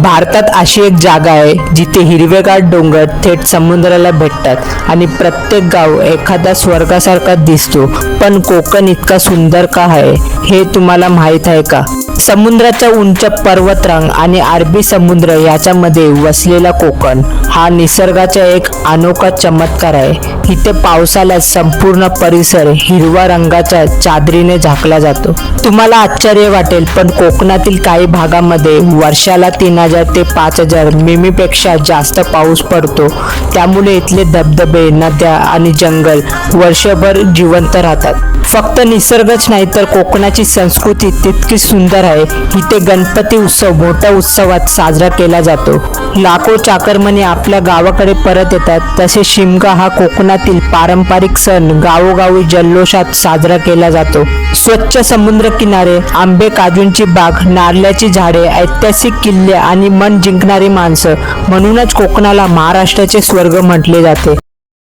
भारतात अशी एक जागा आहे जिथे हिरवेगार डोंगर थेट समुद्राला भेटतात आणि प्रत्येक गाव एखादा स्वर्गासारखा दिसतो. पण कोकण इतका सुंदर का आहे हे तुम्हाला माहीत आहे का? समुद्राच्या उंच पर्वतरांग आणि अरबी समुद्र याच्यामध्ये वसलेला कोकण हा निसर्गाचा एक अनोखा चमत्कार आहे. इथे पावसाळ्यात संपूर्ण परिसर हिरवा रंगाच्या चादरीने झाकला जातो. तुम्हाला आश्चर्य वाटेल, पण कोकणातील काही भागामध्ये वर्षाला 3000 ते 5000 मिमीपेक्षा जास्त पाऊस पडतो. त्यामुळे इथले धबधबे, नद्या आणि जंगल वर्षभर जिवंत राहतात. फक्त निसर्गच नाही तर कोकणाची संस्कृती तितकीच सुंदर आहे. इथे गणपती उत्सव मोठ्या उत्सवात साजरा केला जातो. लाखो चाकरमानी आपल्या गावाकडे परत येतात. तसे शिमगा हा कोकणातील पारंपरिक सण गावोगावी जल्लोषात साजरा केला जातो. स्वच्छ समुद्र किनारे, आंबे काजूंची बाग, नारळाची झाडे, ऐतिहासिक किल्ले आणि मन जिंकणारी माणसं, म्हणूनच कोकणाला महाराष्ट्राचे स्वर्ग म्हटले जाते.